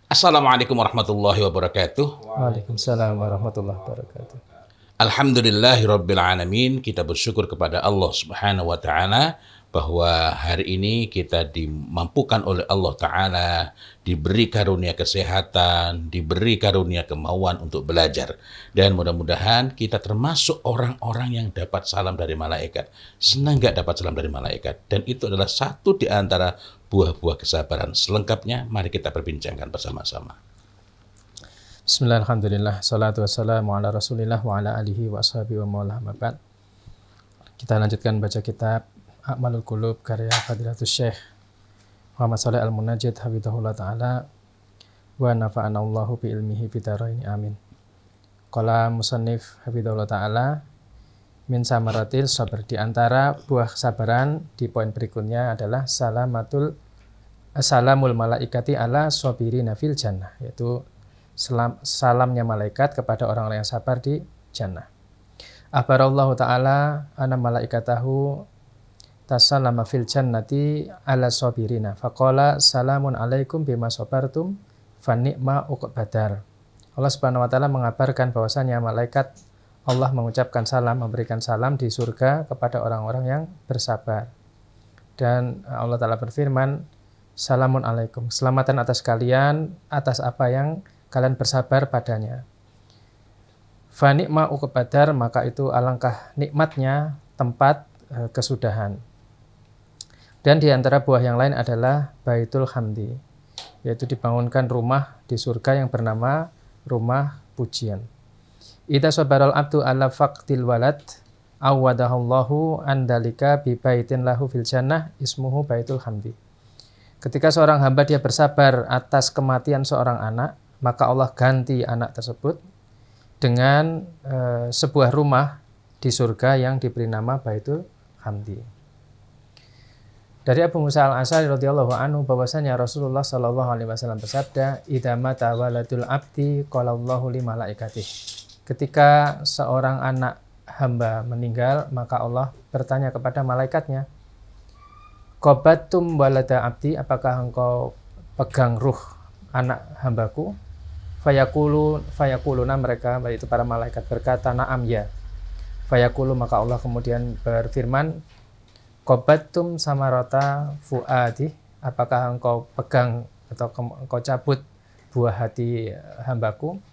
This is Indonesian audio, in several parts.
Assalamualaikum warahmatullahi wabarakatuh. Waalaikumsalam warahmatullahi wabarakatuh. Alhamdulillahirabbil alamin. Kita bersyukur kepada Allah Subhanahu wa taala bahwa hari ini kita dimampukan oleh Allah taala, diberi karunia kesehatan, diberi karunia kemauan untuk belajar. Dan mudah-mudahan kita termasuk orang-orang yang dapat salam dari malaikat. Senang nggak dapat salam dari malaikat? Dan itu adalah satu di antara buah-buah kesabaran. Selengkapnya mari kita perbincangkan bersama-sama. Bismillah, alhamdulillah, salatu wassalamu ala rasulillah wa ala alihi wa ashabihi wa mawlah mabad. Kita lanjutkan baca kitab A'malul Qulub karya Fadilatul Syekh Muhammad Shalih Al-Munajjid hafizahullah ta'ala wa nafa'ana Allahu bi ilmihi fidaraini amin. Qala musannif hafizahullah ta'ala min samaratil sabr, di antara buah kesabaran di poin berikutnya adalah salamul malaikati ala sabirina fil jannah, yaitu salamnya malaikat kepada orang-orang yang sabar di jannah. Akhbarallahu ta'ala anna malaikatahu tasallama fil jannati ala sabirina faqala salamun alaikum bima sabartum fa ni'ma uqbadar. Allah Subhanahu wa taala mengabarkan bahwasanya malaikat Allah mengucapkan salam, memberikan salam di surga kepada orang-orang yang bersabar. Dan Allah taala berfirman, salamun alaikum, keselamatan atas kalian atas apa yang kalian bersabar padanya. Fa ni'ma uqbadar, maka itu alangkah nikmatnya tempat kesudahan. Dan di antara buah yang lain adalah Baitul Hamdi, yaitu dibangunkan rumah di surga yang bernama rumah pujian. Idza sabaral abdu ala faqdil walad awadahallahu andalika bi baitin lahu fil jannah ismuhu Baitul Hamdi. Ketika seorang hamba dia bersabar atas kematian seorang anak, maka Allah ganti anak tersebut dengan sebuah rumah di surga yang diberi nama Baitul Hamdi. Dari Abu Musa al-Asy'ari radhiyallahu anhu bahwasanya Rasulullah sallallahu alaihi wasallam bersabda, "Idza mata waladul abdi qala Allahu li malaikatih." Ketika seorang anak hamba meninggal, maka Allah bertanya kepada malaikatnya, "Qabattum walada abdi, apakah engkau pegang ruh anak hambaku?" Fayaquluna, mereka yaitu para malaikat berkata, "Na'am, ya." Fayaqulu, maka Allah kemudian berfirman, "Qabattum samarata fuadi, apakah engkau pegang atau engkau cabut buah hati hambaku?"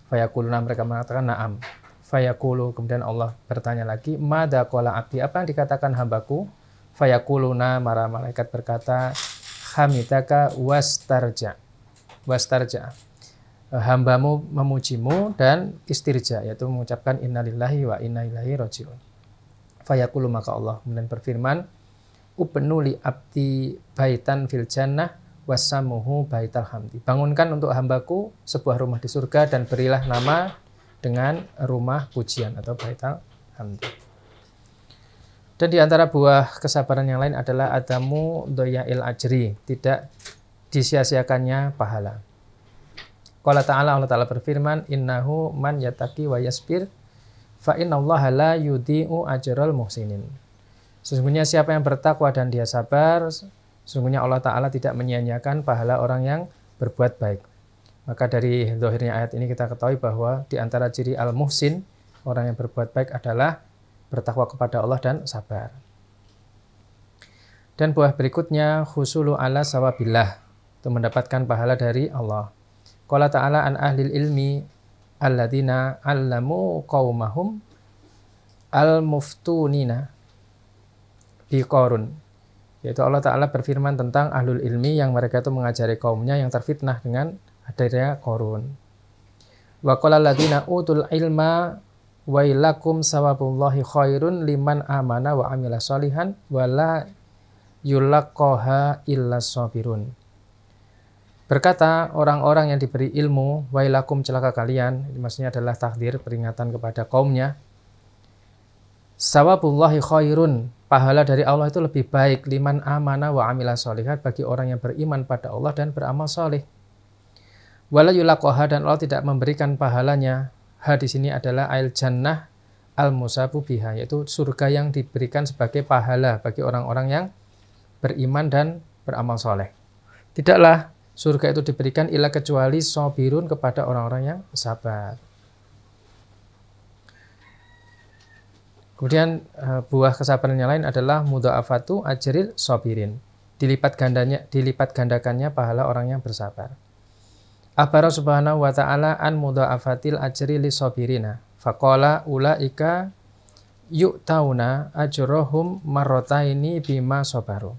Fayaquluna, mereka mengatakan, "Na'am." Fayaqulu, kemudian Allah bertanya lagi, "Madza qala abdi, apa yang dikatakan hambaku?" Fayaquluna, para malaikat berkata, "Hamidaka wastarja." Wastarja, hambamu memujimu dan istirja, yaitu mengucapkan innalillahi wa inna ilaihi rajiun. Fayaqulu, maka Allah kemudian berfirman, "Ubnu li abdi baitan fil jannah wasamuhu Baitul Hamdi." Bangunkan untuk hambaku sebuah rumah di surga dan berilah nama dengan rumah pujian atau Baitul Hamdi. Dan di antara buah kesabaran yang lain adalah adamu doyail ajri, tidak disia-siakannya pahala. Qala ta'ala, Allah ta'ala berfirman, "Innahu man yattaqi wa yasbir fa innallaha la yudhi'u ajral muhsinin." Sesungguhnya siapa yang bertakwa dan dia sabar, sesungguhnya Allah ta'ala tidak menyia-nyiakan pahala orang yang berbuat baik. Maka dari zahirnya ayat ini kita ketahui bahwa di antara ciri al-muhsin, orang yang berbuat baik adalah bertakwa kepada Allah dan sabar. Dan buah berikutnya husulu ala sawabillah, untuk mendapatkan pahala dari Allah. Qala ta'ala an ahlil ilmi alladzina 'allamu qaumahum al-muftunina bi Qarun. Yaitu Allah Ta'ala berfirman tentang ahlul ilmi yang mereka itu mengajari kaumnya yang terfitnah dengan hadirnya Qarun. Wa qala alladzina utul ilma wailakum sawabullahi khairun liman amana wa amila sholihan wa la yulaqqaha illas sabirun. Berkata orang-orang yang diberi ilmu, wailakum, celaka kalian, ini maksudnya adalah takdir, peringatan kepada kaumnya. Sawabullahi khairun, pahala dari Allah itu lebih baik, liman amana wa amila sholihat, bagi orang yang beriman pada Allah dan beramal soleh. Wala yulaqqaha, dan Allah tidak memberikan pahalanya. Ha di sini adalah ail jannah al-musabu biha, yaitu surga yang diberikan sebagai pahala bagi orang-orang yang beriman dan beramal soleh. Tidaklah surga itu diberikan illa kecuali sobirun kepada orang-orang yang sabar. Kemudian buah kesabaran yang lain adalah mudha'afatu ajril sobirin. Dilipat gandakannya pahala orang yang bersabar. Akhbara subhanahu wa ta'ala an mudha'afatil ajri li sobirina. Faqala ulaika yu'tauna ajrohum marrotaini bima sobaru.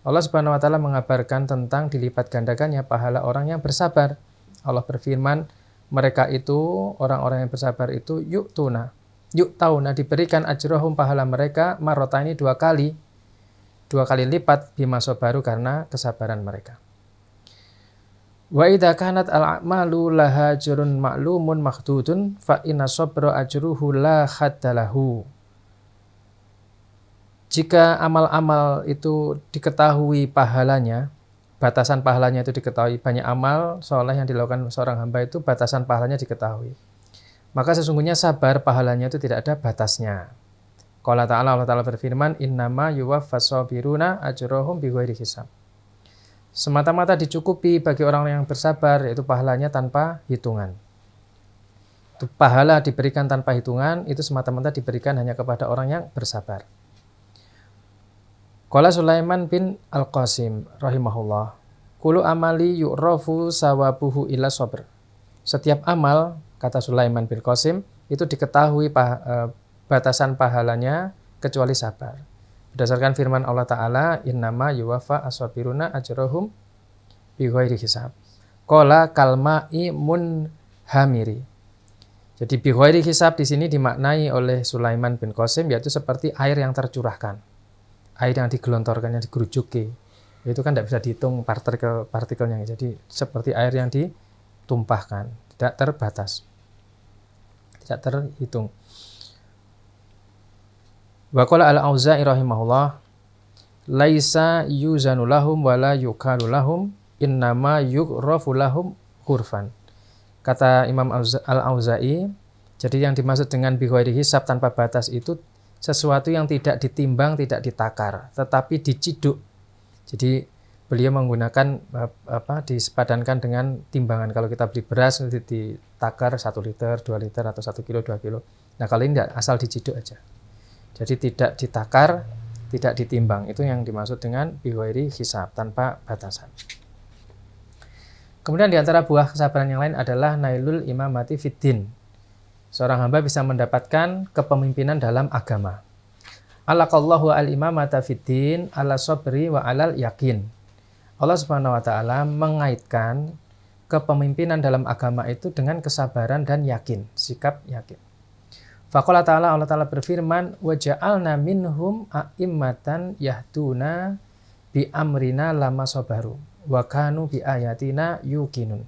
Allah subhanahu wa ta'ala mengabarkan tentang dilipat gandakannya pahala orang yang bersabar. Allah berfirman, mereka itu, orang-orang yang bersabar itu yu'tauna diberikan ajrohum pahala mereka marrotaini dua kali lipat bima sobaru karena kesabaran mereka. Wa idza kanat al-a'malu laha ajrun ma'lumun makhdudun fa inna sabra ajruhu la khaddalahu. Jika amal-amal itu diketahui pahalanya, batasan pahalanya itu diketahui, banyak amal soleh yang dilakukan seorang hamba itu batasan pahalanya diketahui, maka sesungguhnya sabar pahalanya itu tidak ada batasnya. Qala ta'ala, Allah Ta'ala berfirman, innama yuwaffas sabiruna ajrohum bighairi hisab. Semata-mata dicukupi bagi orang yang bersabar, yaitu pahalanya tanpa hitungan. Itu pahala diberikan tanpa hitungan, itu semata-mata diberikan hanya kepada orang yang bersabar. Qala Sulaiman bin Al-Qasim rahimahullah, kullu amali yu'rafu sawabuhu illa sabr. Setiap amal, kata Sulaiman bin Qasim, itu diketahui batasan pahalanya kecuali sabar. Berdasarkan firman Allah Ta'ala, innama yuwaffa as-sabiruna ajrohum bighairi hisab. Qala kalma'i munhamiri. Jadi bighairi hisab di sini dimaknai oleh Sulaiman bin Qasim yaitu seperti air yang tercurahkan. Air yang digelontorkan, yang digerujuki. Itu kan tidak bisa dihitung partikelnya. Jadi seperti air yang ditumpahkan, tidak terbatas. Tidak terhitung. Wa qala al-Auza'i rahimahullah, laisa yuzanu lahum wala yukalu lahum innama yughrafu lahum ghurfan. Kata Imam al-Auza'i, jadi yang dimaksud dengan bighairi hisab tanpa batas itu sesuatu yang tidak ditimbang, tidak ditakar, tetapi diciduk. Jadi beliau menggunakan disepadankan dengan timbangan. Kalau kita beli beras ditakar 1 liter, 2 liter atau 1 kilo, 2 kilo. Nah, kalau ini tidak, asal diciduk aja. Jadi tidak ditakar, tidak ditimbang. Itu yang dimaksud dengan bighairi hisab, tanpa batasan. Kemudian di antara buah kesabaran yang lain adalah nailul imamati fiddin. Seorang hamba bisa mendapatkan kepemimpinan dalam agama. Alaqallahu al-imamata fiddin ala sabri wa alal yakin. Allah Subhanahu wa ta'ala mengaitkan kepemimpinan dalam agama itu dengan kesabaran dan yakin, sikap yakin. Faqala ta'ala, Allah Ta'ala berfirman, wa ja'alna minhum a'immatan yahduna bi amrina lama sabaru wa kanu bi ayatina yuqinun.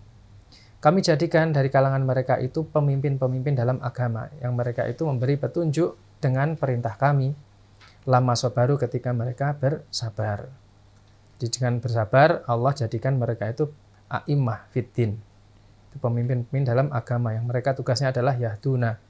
Kami jadikan dari kalangan mereka itu pemimpin-pemimpin dalam agama yang mereka itu memberi petunjuk dengan perintah kami lama sabaru ketika mereka bersabar. Jadi dengan bersabar Allah jadikan mereka itu a'immah fiddin. Itu pemimpin-pemimpin dalam agama yang mereka tugasnya adalah yahduna,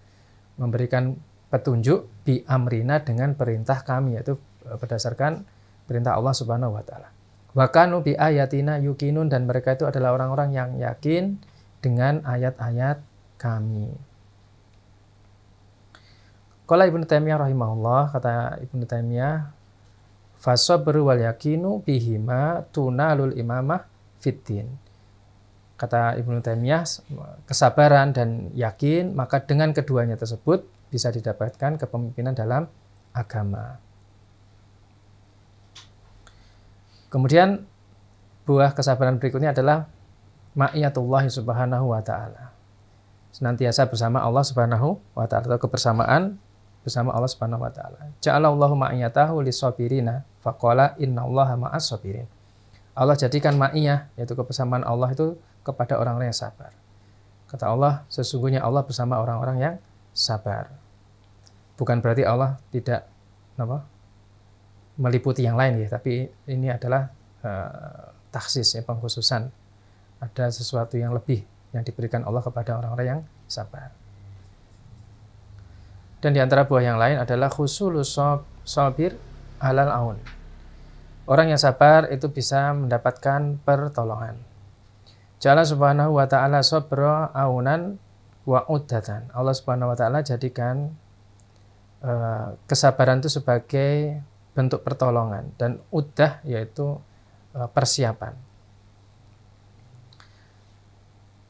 memberikan petunjuk bi amrina dengan perintah kami, yaitu berdasarkan perintah Allah Subhanahu wa taala. Wa kanu bi ayatina yuqinun, dan mereka itu adalah orang-orang yang yakin dengan ayat-ayat kami. Qala Ibnu Taimiyah rahimahullah, kata Ibnu Taimiyah, fasabru wal yakinu bihima tunalul imamah fiddin. Kata Ibnu Taimiyah, kesabaran dan yakin, maka dengan keduanya tersebut bisa didapatkan kepemimpinan dalam agama. Kemudian buah kesabaran berikutnya adalah ma'iyatullah subhanahu wa ta'ala. Senantiasa bersama Allah subhanahu wa ta'ala, atau kebersamaan bersama Allah subhanahu wa ta'ala. Ja'alallahu ma'iyatahu lis-sabirina faqala innallaha ma'as sabirin. Allah jadikan ma'iyah, yaitu kebersamaan Allah itu kepada orang-orang yang sabar. Kata Allah, sesungguhnya Allah bersama orang-orang yang sabar. Bukan berarti Allah tidak meliputi yang lain, ya, tapi ini adalah taksis, ya, pengkhususan. Ada sesuatu yang lebih yang diberikan Allah kepada orang-orang yang sabar. Dan di antara buah yang lain adalah khusulus sabir alal aun. Orang yang sabar itu bisa mendapatkan pertolongan. Jalla subhanahu wa ta'ala sabra aunan wa uddatan. Allah subhanahu wa ta'ala jadikan kesabaran itu sebagai bentuk pertolongan, dan uddah yaitu persiapan.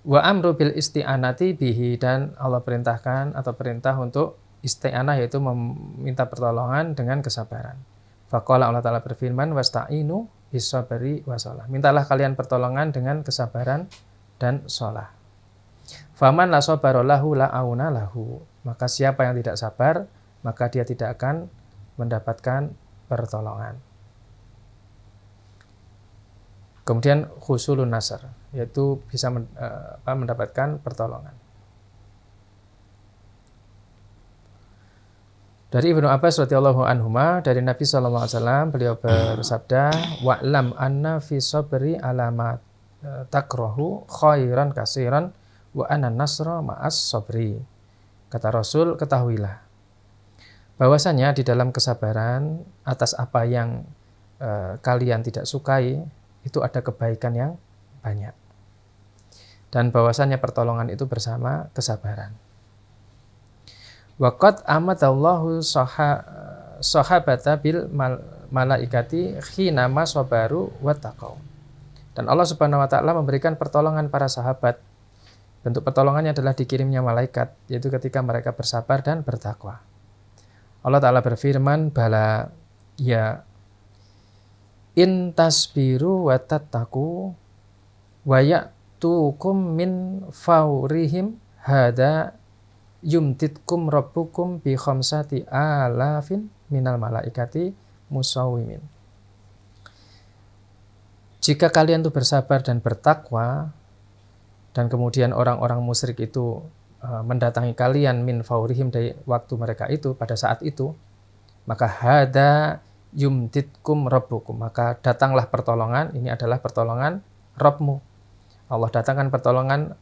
Wa amru bil isti'anati bihi, dan Allah perintahkan atau perintah untuk isti'anah yaitu meminta pertolongan dengan kesabaran. Faqala, Allah Ta'ala berfirman, wasta'inu bis-sabri was-shalah. Mintalah kalian pertolongan dengan kesabaran dan shalah. Faman la sabara lahu la auna lahu. Maka siapa yang tidak sabar, maka dia tidak akan mendapatkan pertolongan. Kemudian husulun nasr, yaitu bisa mendapatkan pertolongan. Dari Ibnu Abbas radhiyallahu anhuma, dari Nabi sallallahu alaihi wasallam, beliau bersabda, wa'lam anna fi sabri alamat takrahu khairan kasiran wa anna nasra ma'as sabri. Kata Rasul, ketahuilah bahwasanya di dalam kesabaran atas apa yang kalian tidak sukai itu ada kebaikan yang banyak, dan bahwasanya pertolongan itu bersama kesabaran. Waqad amadallahu sahabata bil malaikati khinama sabaru wattaqau. Dan Allah Subhanahu wa taala memberikan pertolongan para sahabat. Bentuk pertolongannya adalah dikirimnya malaikat, yaitu ketika mereka bersabar dan bertakwa. Allah Ta'ala berfirman, bala ya in tasbiru wa tattaqu wa ya'tukum min fawrihim hada yumtitkum rabbukum bi khamsati alafin minal malaikati musawwimin. Jika kalian itu bersabar dan bertakwa, dan kemudian orang-orang musyrik itu mendatangi kalian min faurihim, dari waktu mereka itu, pada saat itu, maka hada yumtitkum rabbukum, maka datanglah pertolongan. Ini adalah pertolongan Rabbmu. Allah datangkan pertolongan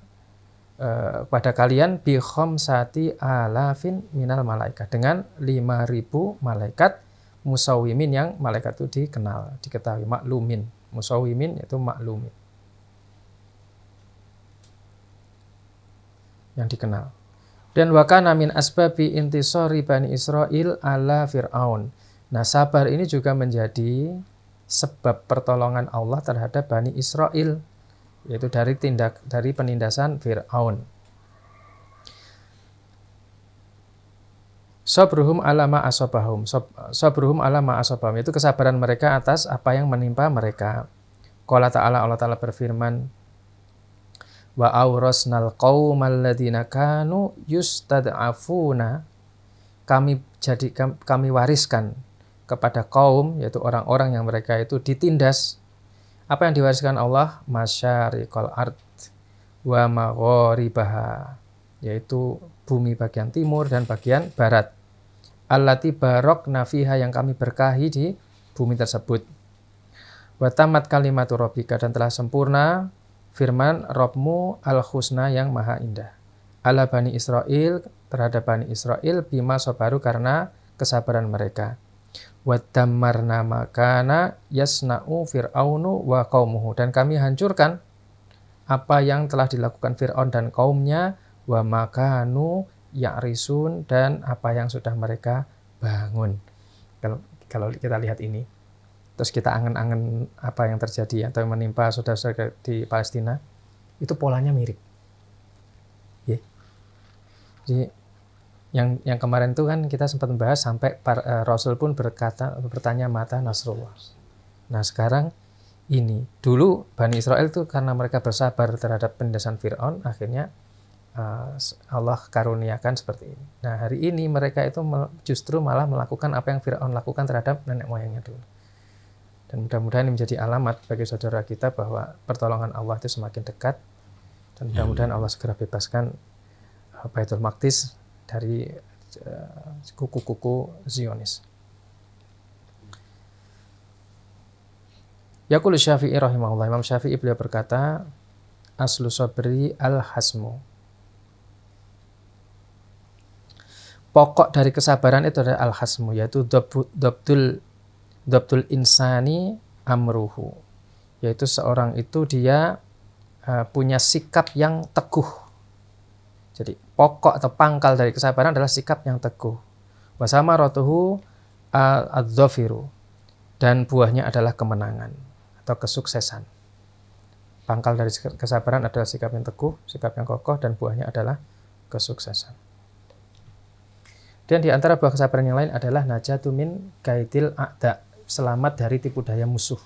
pada kalian bi khamsati alafin minal malaikat, dengan 5.000 malaikat musawwimin, yang malaikat itu dikenal, diketahui, maklumin. Musawwimin itu maklumin, yang dikenal. Dan wa kana min asbabi intisari Bani Israil ala Fir'aun. Nah, sabar ini juga menjadi sebab pertolongan Allah terhadap Bani Israil, yaitu dari penindasan Fir'aun. Sabruhum ala ma asabahum. Sabruhum ala ma asabahum, itu kesabaran mereka atas apa yang menimpa mereka. Qala ta'ala, Allah Ta'ala berfirman, wa awrasnal qaumal ladzina kanu yustad'afuna. Kami wariskan kepada kaum, yaitu orang-orang yang mereka itu ditindas. Apa yang diwariskan Allah? Masyariqal ard wa magharibaha, yaitu bumi bagian timur dan bagian barat. Allati barokna fiha, yang kami berkahi di bumi tersebut. Wa tamat kalimatu rabbika, dan telah sempurna firman Rabbmu al-husna, yang maha indah. Ala Bani Israel, terhadap Bani Israel, bima sabaru, karena kesabaran mereka. Wa dammarna makana yasna'u fir'aunu wa qaumuhu, dan kami hancurkan apa yang telah dilakukan Fir'aun dan kaumnya, wa makanu ya'risun, dan apa yang sudah mereka bangun. Kalau kita lihat ini, terus kita angen-angen apa yang terjadi atau yang menimpa saudara-saudara di Palestina, itu polanya mirip. Yeah. Jadi yang kemarin itu kan kita sempat membahas sampai Rasul pun bertanya mata Nasrullah. Nah, sekarang ini, dulu Bani Israel itu karena mereka bersabar terhadap penindasan Fir'aun, akhirnya Allah karuniakan seperti ini. Nah, hari ini mereka itu justru malah melakukan apa yang Fir'aun lakukan terhadap nenek moyangnya dulu. Dan mudah-mudahan ini menjadi alamat bagi saudara kita bahwa pertolongan Allah itu semakin dekat, dan mudah-mudahan Allah segera bebaskan Baitul Maqdis dari kuku-kuku Zionis. Yaqulu Syafi'i rahimahullah, Imam Syafi'i beliau berkata, aslu sabri al-hasmu. Pokok dari kesabaran itu adalah al-hasmu, yaitu dabtul insani amruhu, yaitu seorang itu dia punya sikap yang teguh. Jadi pokok atau pangkal dari kesabaran adalah sikap yang teguh. Wa samaratuhu adz-dzafiru, dan buahnya adalah kemenangan atau kesuksesan. Pangkal dari kesabaran adalah sikap yang teguh, sikap yang kokoh, dan buahnya adalah kesuksesan. Dan di antara buah kesabaran yang lain adalah najatu min kaidil a'da, selamat dari tipu daya musuh.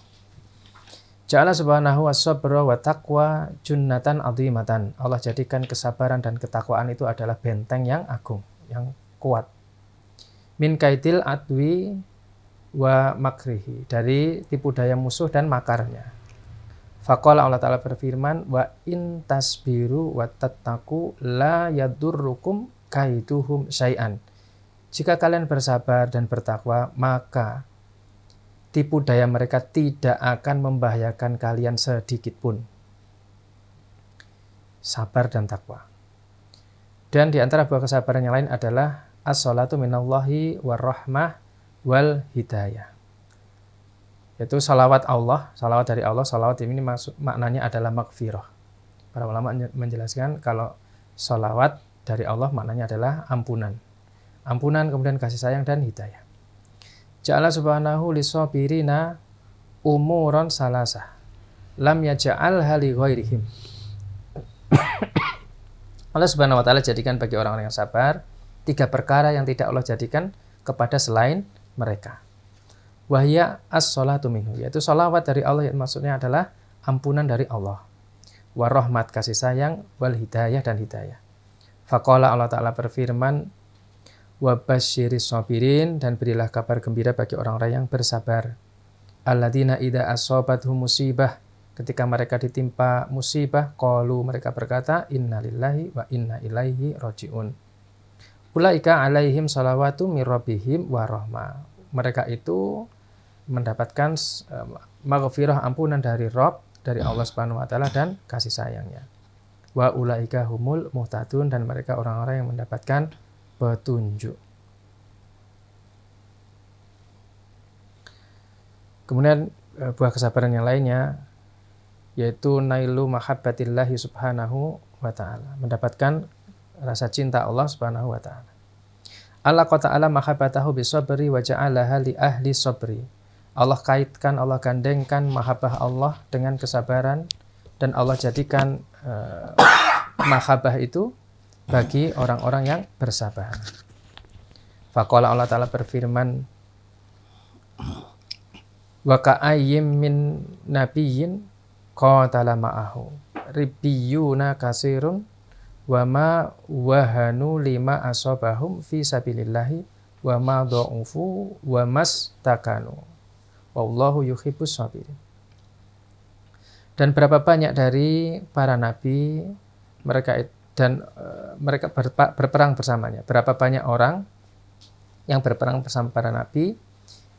Ja'ala subhanahu was-sabra wa taqwa junnatan 'azimatan. Allah jadikan kesabaran dan ketakwaan itu adalah benteng yang agung, yang kuat. Min kaidil adwi wa makrihi, dari tipu daya musuh dan makarnya. Faqala, Allah Ta'ala berfirman, wa in tasbiru wa tattaqu la yadurrukum kaiduhum syai'an. Jika kalian bersabar dan bertakwa, maka tipu daya mereka tidak akan membahayakan kalian sedikit pun. Sabar dan takwa. Dan di antara buah kesabaran yang lain adalah as-salatu minallahi warahmah wal hidayah. Yaitu salawat Allah, salawat dari Allah. Salawat ini maknanya adalah maghfirah. Para ulama menjelaskan kalau salawat dari Allah maknanya adalah ampunan. Ampunan, kemudian kasih sayang dan hidayah. Ja'ala subhanahu lisabirina umuran salasah lam yaj'alha li ghairihim. Allah Subhanahu wa taala jadikan bagi orang-orang yang sabar 3 perkara yang tidak Allah jadikan kepada selain mereka. Wahya as-salatu minhu, yaitu salawat dari Allah, yang maksudnya adalah ampunan dari Allah. Warahmat, kasih sayang, wal hidayah, dan hidayah. Faqala, Allah Ta'ala berfirman, wa basyiris sabirin, dan berilah kabar gembira bagi orang-orang yang bersabar. Alladzina idza asabathum musibah, ketika mereka ditimpa musibah, qalu, mereka berkata, innalillahi wa inna ilaihi rajiun. Ulaika alaihim salawatu mir rabbihim wa rahmah. Mereka itu mendapatkan maghfirah, ampunan dari Rabb, dari Allah Subhanahu wa taala, dan kasih sayangnya. Wa ulaika humul muhtadun, dan mereka orang-orang yang mendapatkan petunjuk. Kemudian buah kesabaran yang lainnya yaitu nailu mahabbatillahi subhanahu wa ta'ala, mendapatkan rasa cinta Allah Subhanahu wa ta'ala. Allah ta'ala mahabbatahu bisabri wa ja'alaha li ahli sabri. Allah kaitkan, Allah gandengkan mahabbah Allah dengan kesabaran, dan Allah jadikan mahabbah itu bagi orang-orang yang bersabar. Faqala, Allah Ta'ala berfirman, wa ka'ayyim min nabiyyin qatala ma'ahu ribbiyuna kasirun wa ma wahanu lima asabahum fi sabilillahi wa ma dha'ufu wa mastakanu wallahu yuhibbus sabirin. Dan berapa banyak dari para nabi mereka berperang bersamanya. Berapa banyak orang yang berperang bersama para nabi,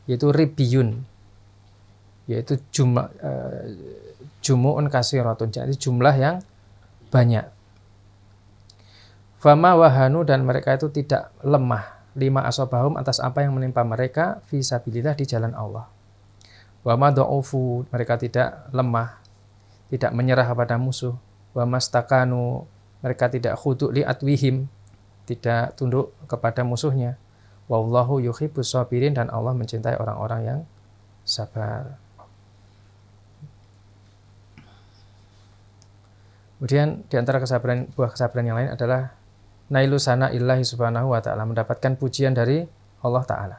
yaitu ribiyun, yaitu jumu'un kasiratun, jadi jumlah yang banyak. Fama wahanu, dan mereka itu tidak lemah, lima asobahum, atas apa yang menimpa mereka, fi sabilillah, di jalan Allah. Wa ma dha'ufu, mereka tidak lemah, tidak menyerah kepada musuh. Wa mastakanu, mereka tidak khudu' li atwihim, tidak tunduk kepada musuhnya. Wallahu yuhibbus sabirin, dan Allah mencintai orang-orang yang sabar. Kemudian di antara buah kesabaran yang lain adalah nailu sana illahi subhanahu wa ta'ala, mendapatkan pujian dari Allah Ta'ala.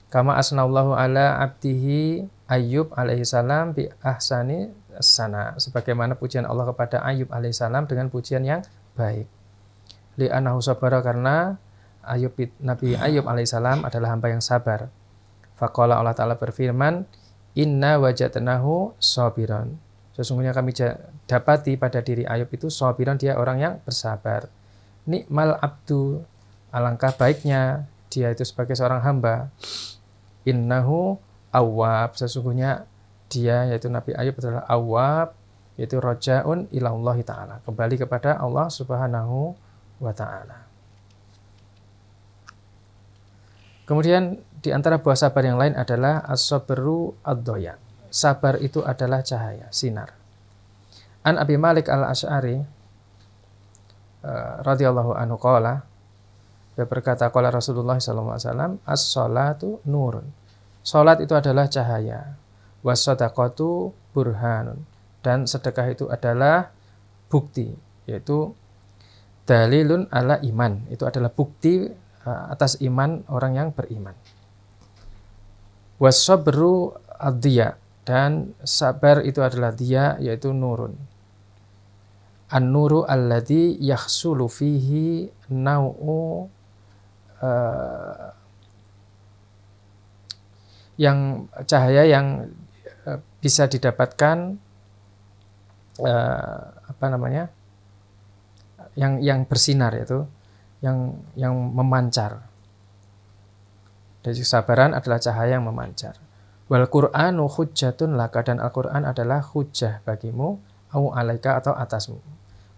Kama asnallahu ala abdihi Ayyub alaihi salam bi ahsani sana, sebagaimana pujian Allah kepada Ayyub alaihi salam dengan pujian yang baik. Li annahu sabara, karena Nabi Ayyub alaihi salam adalah hamba yang sabar. Faqala, Allah Ta'ala berfirman, inna wajadnahu sabiran, sesungguhnya kami dapati pada diri Ayyub itu sabiran, dia orang yang bersabar. Ni'mal abdu, alangkah baiknya dia itu sebagai seorang hamba. Innahu awwab, sesungguhnya dia, yaitu Nabi Ayyub, adalah awwab, yaitu rojaun ilallahi ta'ala, kembali kepada Allah Subhanahu wa ta'ala. Kemudian di antara buah sabar yang lain adalah as-sabru ad-doya. Sabar itu adalah cahaya, sinar. An Abi Malik al-Asy'ari radhiyallahu anhu qala, dia berkata qala Rasulullah sallallahu alaihi wasallam, as-shalatu nurun. Salat itu adalah cahaya. Was-shadaqatu burhanun. Dan sedekah itu adalah bukti, yaitu dalilun ala iman. Itu adalah bukti atas iman orang yang beriman. Was-sabru ad-diya, dan sabar itu adalah diya, yaitu nurun. An-nuru alladzi yahsulu fihi nau'u yang cahaya yang bisa didapatkan yang bersinar, yaitu yang memancar. Dan kesabaran adalah cahaya yang memancar. Wal Qur'anu hujjatun laka, dan Al-Qur'an adalah hujjah bagimu, au alaika, atau atasmu.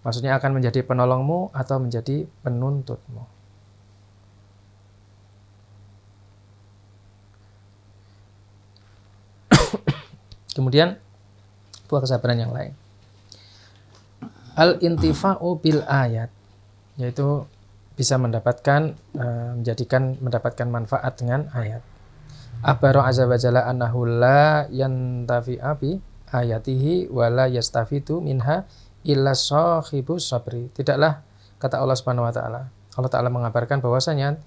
Maksudnya akan menjadi penolongmu atau menjadi penuntutmu. Kemudian buah kesabaran yang lain. Al-intifa'u bil ayat, yaitu bisa mendapatkan mendapatkan manfaat dengan ayat. Akhbara azza wa jalla annahu la yantafi'a bi ayatihi wa la yastafidu minha illa shahibus sabri. Tidaklah, kata Allah Subhanahu wa taala, Allah Taala mengabarkan bahwasanya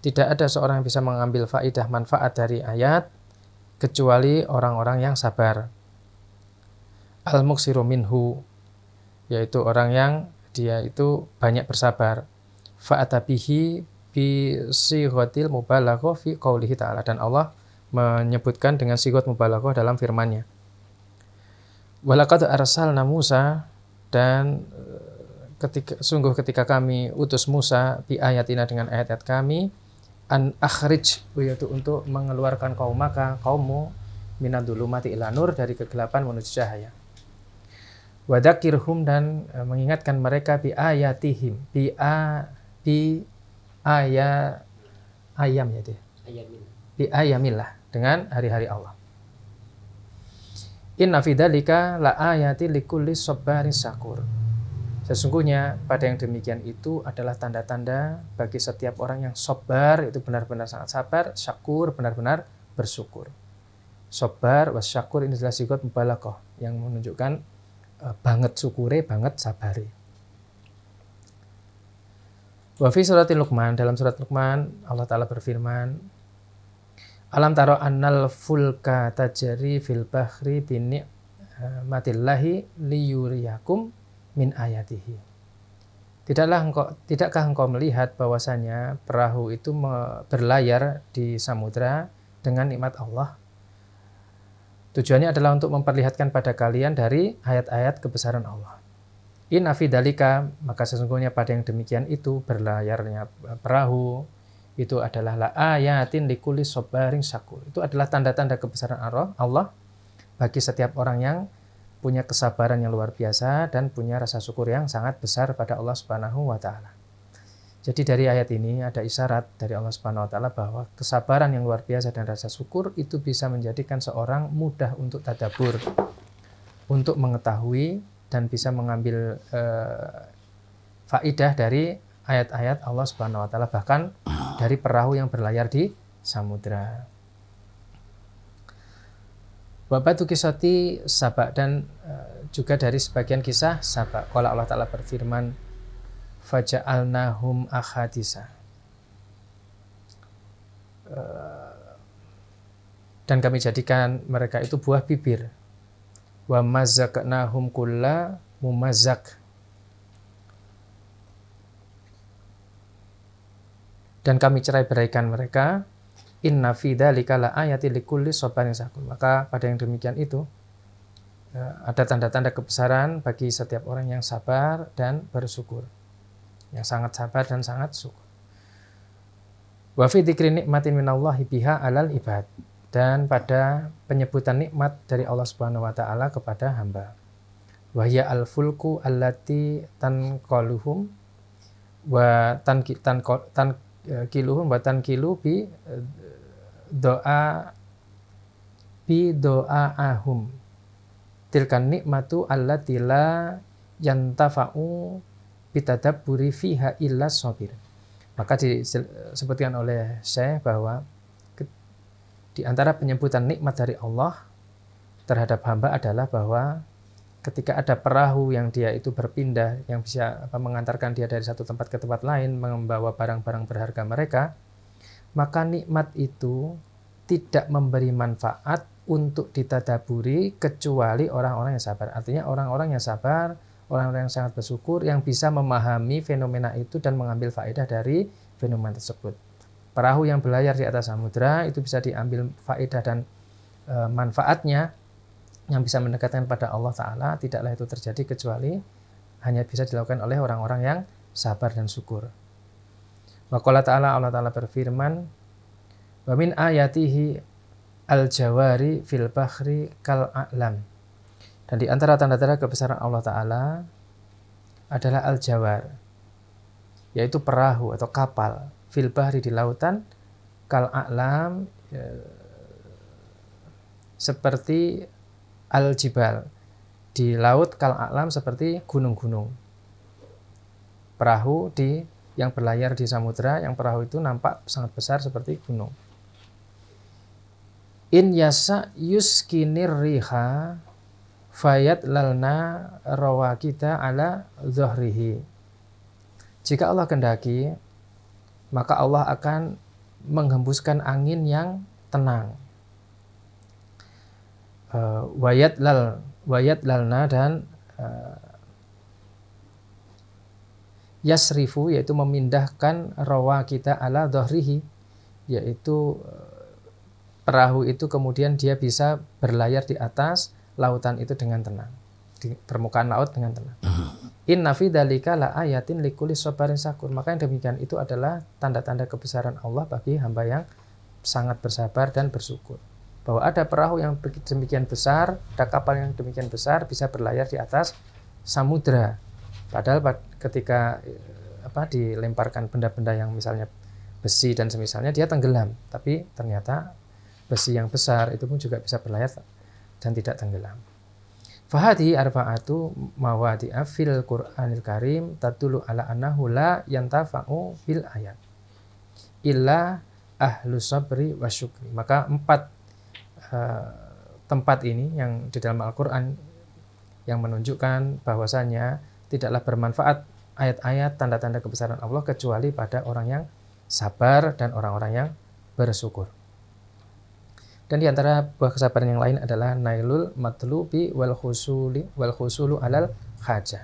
tidak ada seorang yang bisa mengambil faidah manfaat dari ayat kecuali orang-orang yang sabar. Al-muksiru minhu, yaitu orang yang dia itu banyak bersabar. Fa'atabihi bi sighatil mubalaghah fi qoulihi ta'ala, dan Allah menyebutkan dengan sighat mubalaghah dalam firman-Nya. Walaqad arsalna Musa, dan ketika kami utus Musa bi ayatina, dengan ayat-ayat kami, an akhrij, yaitu untuk mengeluarkan kaummu minadulumati ila nur, dari kegelapan menuju cahaya. Wadakirhum, dan mengingatkan mereka bi ayatihim, bi ayam, ya deh, bi ayamillah, dengan hari-hari Allah. Inna fi dzalika la ayati likulli sabarin syakur. Sesungguhnya pada yang demikian itu adalah tanda-tanda bagi setiap orang yang sabar, itu benar-benar sangat sabar, syakur, benar-benar bersyukur. Sabar was syakur ini adalah sigat mubalaghah yang menunjukkan banget syukure, banget sabare. Wa fi suratil Luqman, dalam surat Luqman Allah Ta'ala berfirman, alam taro annal fulka tajri fil bahri bi ni'matillahi liyuriyakum min ayatihi. Tidakkah engkau melihat bahwasanya perahu itu berlayar di samudra dengan nikmat Allah? Tujuannya adalah untuk memperlihatkan pada kalian dari ayat-ayat kebesaran Allah. Inna fi dzalika, maka sesungguhnya pada yang demikian itu, berlayarnya perahu, itu adalah la ayatin likulli sabarin syakur. Itu adalah tanda-tanda kebesaran Allah bagi setiap orang yang punya kesabaran yang luar biasa dan punya rasa syukur yang sangat besar pada Allah Subhanahu wa taala. Jadi dari ayat ini ada isyarat dari Allah Subhanahu wa taala bahwa kesabaran yang luar biasa dan rasa syukur itu bisa menjadikan seorang mudah untuk tadabbur, untuk mengetahui dan bisa mengambil faidah dari ayat-ayat Allah Subhanahu wa taala, bahkan dari perahu yang berlayar di samudra. Wabatu kisati Sabak, dan juga dari sebagian kisah Sabak. Kalau Allah Ta'ala berfirman, faja'alnahum akhadisa, dan kami jadikan mereka itu buah bibir. Wa mazzaqnahum kulla mumazzaq, dan kami cerai-beraikan mereka. Inna fi dzalika la ayatin likulli sabarin syakur. Maka pada yang demikian itu ada tanda-tanda kebesaran bagi setiap orang yang sabar dan bersyukur, yang sangat sabar dan sangat syukur. Wa fi dzikri nikmatin minallahi biha alal ibad, dan pada penyebutan nikmat dari Allah Subhanahu wa taala kepada hamba. Wa hiya al-fulku allati tanqaluhum wa tankiluhum wa tankilu bi doa'ahum, tilkan nikmatu allati la yantafa'u bitadabburi fiha illa sabir. Maka disebutkan oleh Syekh bahwa di antara penyebutan nikmat dari Allah terhadap hamba adalah bahwa ketika ada perahu yang dia itu berpindah, yang bisa mengantarkan dia dari satu tempat ke tempat lain, membawa barang-barang berharga mereka, maka nikmat itu tidak memberi manfaat untuk ditadaburi kecuali orang-orang yang sabar. Artinya orang-orang yang sabar, orang-orang yang sangat bersyukur, yang bisa memahami fenomena itu dan mengambil faedah dari fenomena tersebut. Perahu yang berlayar di atas samudra itu bisa diambil faedah dan manfaatnya yang bisa mendekatkan pada Allah Ta'ala. Tidaklah itu terjadi kecuali hanya bisa dilakukan oleh orang-orang yang sabar dan syukur. Wa qala ta'ala, Allah Ta'ala berfirman, wa min ayatihi al-jawari fil bahri kal a'lam. Dan di antara tanda-tanda kebesaran Allah Ta'ala adalah al-jawar, yaitu perahu atau kapal, fil bahri di lautan, kal a'lam seperti al-jibal, di laut, kal a'lam seperti gunung-gunung. Perahu yang berlayar di samudra, yang perahu itu nampak sangat besar seperti gunung. In yasa yuskinir riha fayat lalna rawakita ala zuhrihi. Jika Allah kehendaki, maka Allah akan menghembuskan angin yang tenang. Wayat lalna dan yasrifu, yaitu memindahkan rawa kita ala dhahrihi, yaitu perahu itu kemudian dia bisa berlayar di atas lautan itu dengan tenang, di permukaan laut dengan tenang. Inna fi dzalika la ayatin likulli sabarin syakur. Maka yang demikian itu adalah tanda-tanda kebesaran Allah bagi hamba yang sangat bersabar dan bersyukur. Bahwa ada perahu yang demikian besar, ada kapal yang demikian besar bisa berlayar di atas samudra. Padahal ketika dilemparkan benda-benda yang misalnya besi dan semisalnya, dia tenggelam. Tapi ternyata besi yang besar itu pun juga bisa berlayar dan tidak tenggelam. Fahadi arba'atu mawadi'a fil Qur'anil Karim tadullu ala annahu la yantafa'u bil ayat illa ahlu sabri wa syukri. Maka 4 tempat ini yang di dalam Al-Quran yang menunjukkan bahwasanya tidaklah bermanfaat ayat-ayat tanda-tanda kebesaran Allah kecuali pada orang yang sabar dan orang-orang yang bersyukur. Dan di antara buah kesabaran yang lain adalah nailul matlubi wal khusulu alal hajah.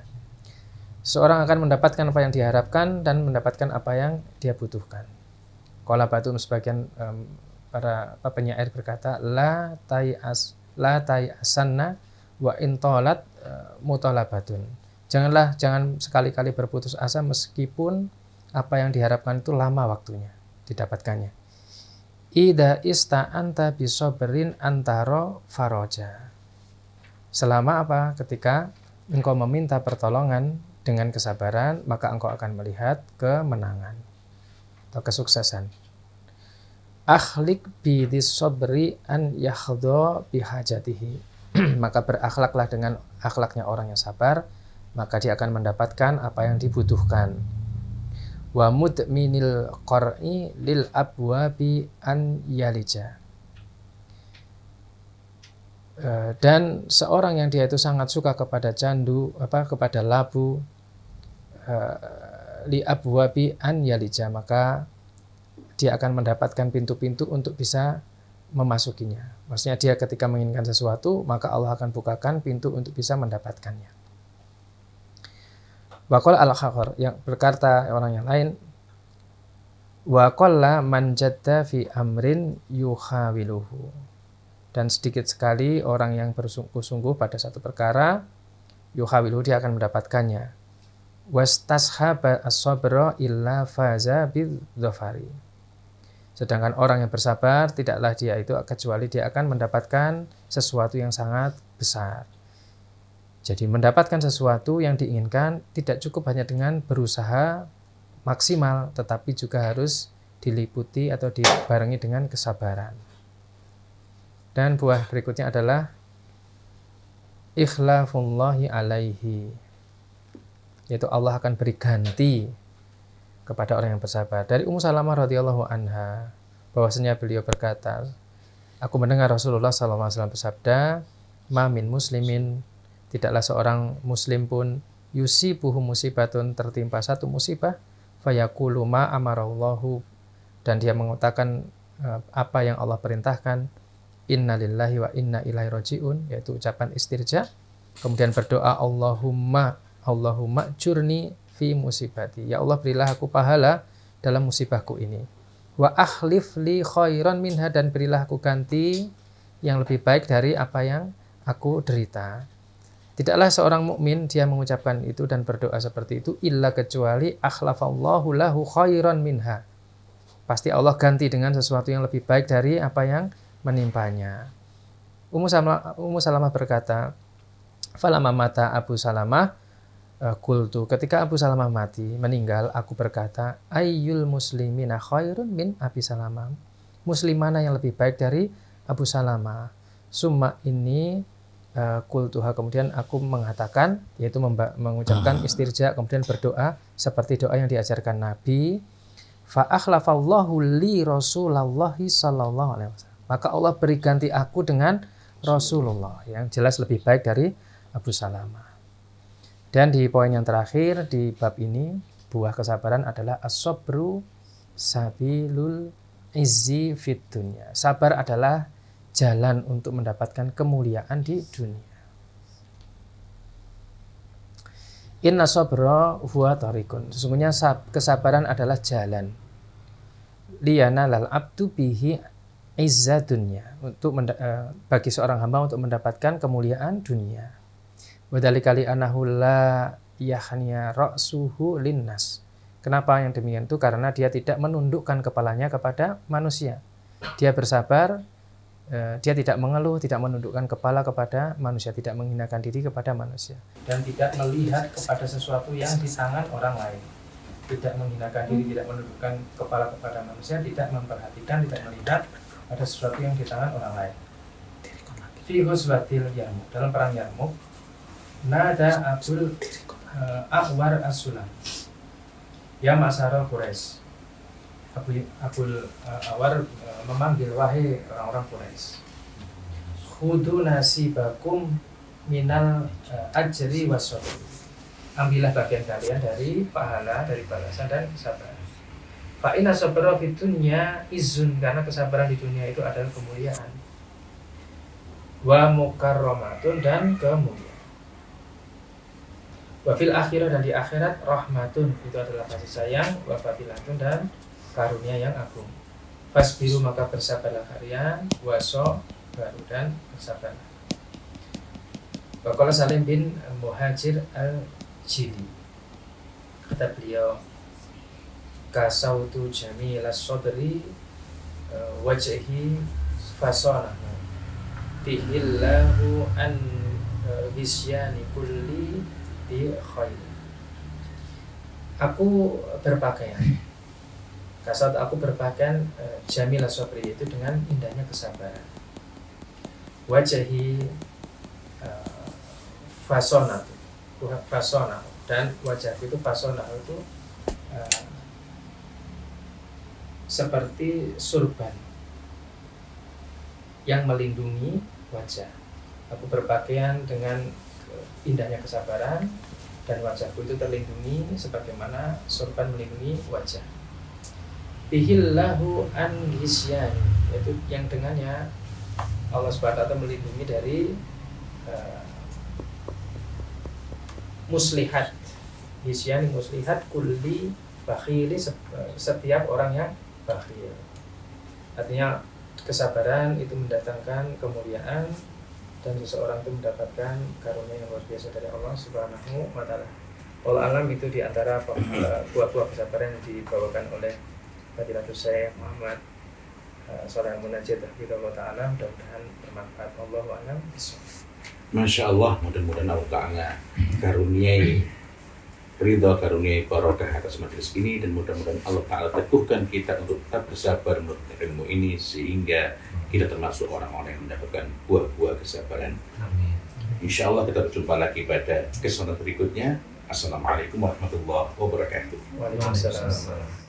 Seorang akan mendapatkan apa yang diharapkan dan mendapatkan apa yang dia butuhkan. Qala ba'dhum, sebagian para penyair berkata, la tayasanna wa in talat mutalabatun. Jangan sekali-kali berputus asa meskipun apa yang diharapkan itu lama waktunya didapatkannya. Ida ista'anta bisobrin antaro faroja. Selama Ketika engkau meminta pertolongan dengan kesabaran, maka engkau akan melihat kemenangan atau kesuksesan. Akhlik bidis sobri an yakhdo bihajatihi. Maka berakhlaklah dengan akhlaknya orang yang sabar, maka dia akan mendapatkan apa yang dibutuhkan. Wa mudminil qar'i lil abwabi an yalija. Dan seorang yang dia itu sangat suka kepada kepada labu, li abwabi an yalija, maka dia akan mendapatkan pintu-pintu untuk bisa memasukinya. Maksudnya dia ketika menginginkan sesuatu, maka Allah akan bukakan pintu untuk bisa mendapatkannya. Wa qala al-akhar, yang berkata orang yang lain, wa qalla man jadda fi amrin yukhawiluhu. Dan sedikit sekali orang yang bersungguh-sungguh pada satu perkara, yukhawiluhu, dia akan mendapatkannya. Wastashaba as-sabra illa faza bidzafari. Sedangkan orang yang bersabar, tidaklah dia itu kecuali dia akan mendapatkan sesuatu yang sangat besar. Jadi mendapatkan sesuatu yang diinginkan tidak cukup hanya dengan berusaha maksimal, tetapi juga harus diliputi atau dibarengi dengan kesabaran. Dan buah berikutnya adalah ikhlafullahi alaihi, yaitu Allah akan beri ganti kepada orang yang bersabar. Dari Ummu Salamah radhiyallahu anha bahwasanya beliau berkata, aku mendengar Rasulullah SAW bersabda, ma min muslimin, tidaklah seorang muslim pun yusibuhu musibatun, tertimpa satu musibah, fayaqulu ma amarallahu, dan dia mengatakan apa yang Allah perintahkan, inna lillahi wa inna ilaihi rajiun, yaitu ucapan istirja, kemudian berdoa Allahumma jurni fi musibati, ya Allah berilah aku pahala dalam musibahku ini, wa akhlif li khairan minha, dan berilah aku ganti yang lebih baik dari apa yang aku derita. Tidaklah seorang mukmin dia mengucapkan itu dan berdoa seperti itu illa kecuali akhlafallahu lahu khairan minha, pasti Allah ganti dengan sesuatu yang lebih baik dari apa yang menimpanya. Ummu Salamah berkata, falamma mata Abu Salamah qultu, ketika Abu Salamah mati, meninggal, aku berkata, ayyul muslimina khairun min Abi Salamah, muslim mana yang lebih baik dari Abu Salamah. Summa ini qultuha, kemudian aku mengatakan, yaitu mengucapkan istirja, kemudian berdoa seperti doa yang diajarkan Nabi, fa akhlafallahu li Rasulullahi sallallahu alaihi wasallam, maka Allah beri ganti aku dengan Rasulullah yang jelas lebih baik dari Abu Salamah. Dan di poin yang terakhir di bab ini, buah kesabaran adalah as-sabru sabilul izzi fid dunya, sabar adalah jalan untuk mendapatkan kemuliaan di dunia. Inna sabra huwa tariqun, sesungguhnya kesabaran adalah jalan, liyana lal abdu bihi izza dunya, untuk bagi seorang hamba untuk mendapatkan kemuliaan dunia. Wadzalikali anahu la yahnya ra'suhu linnas, kenapa yang demikian itu? Karena dia tidak menundukkan kepalanya kepada manusia, dia bersabar, dia tidak mengeluh, tidak menundukkan kepala kepada manusia, tidak menghinakan diri kepada manusia, dan tidak melihat kepada sesuatu yang di tangan orang lain, tidak menghinakan diri, tidak menundukkan kepala kepada manusia, tidak memperhatikan, tidak melihat ada sesuatu yang di tangan orang lain. Fi ghazwatil Yarmuk, dalam perang Yarmuk, nada Abul A'war as-Sulam, ya ma'syara Quraisy, Abul Awar memanggil, wahai orang-orang Quraisy, khudu nasibakum minal ajri wasabr, ambillah bagian kalian dari pahala, dari balasan dan kesabaran. Fa inna sabra fid dunya izun, karena kesabaran di dunia itu adalah kemuliaan, wa mukarramatun, dan kemuliaan, wa fil akhirah, dan di akhirat rahmatun, itu adalah kasih sayang, wa fadilatun, dan karunia yang agung. Fasbiru, maka bersabarlah kalian, waso baru, dan bersabarlah. Waqala Salim bin Muhajir al-Jili, kata beliau, kasautu jamilas sodri wajhi fasanahu tihillahu an bisyani kulli bi khair. Aku berpakaian, kasat aku berpakaian jamilah sabri, itu dengan indahnya kesabaran. Wajahi fasona, dan wajahku itu fasona, itu seperti surban yang melindungi wajah. Aku berpakaian dengan indahnya kesabaran, dan wajahku itu terlindungi sebagaimana surban melindungi wajah. Bihillahu an hisyani, yaitu yang dengannya Allah SWT melindungi dari muslihat. Hisyani muslihat kulli bakhili, setiap orang yang bakhil. Artinya kesabaran itu mendatangkan kemuliaan, dan seseorang itu mendapatkan karunia yang luar biasa dari Allah Subhanahu wa Ta'ala. Allah alam, itu diantara buah-buah kesabaran yang dibawakan oleh Fadilatul Syekh Muhammad Shalih Al-Munajjid Hafizahullah Ta'ala. Mudah-mudahan bermanfaat. Allahu a'lam. Masya Allah, mudah-mudahan Allah Ta'ala karuniai ridha, karuniai barokah atas majelis ini, dan mudah-mudahan Allah Ta'ala teguhkan kita untuk tetap bersabar menurut ilmu ini, sehingga kita termasuk orang-orang yang mendapatkan buah-buah kesabaran. Amin. Insya Allah kita berjumpa lagi pada kesempatan berikutnya. Assalamualaikum warahmatullahi wabarakatuh. Waalaikumsalam.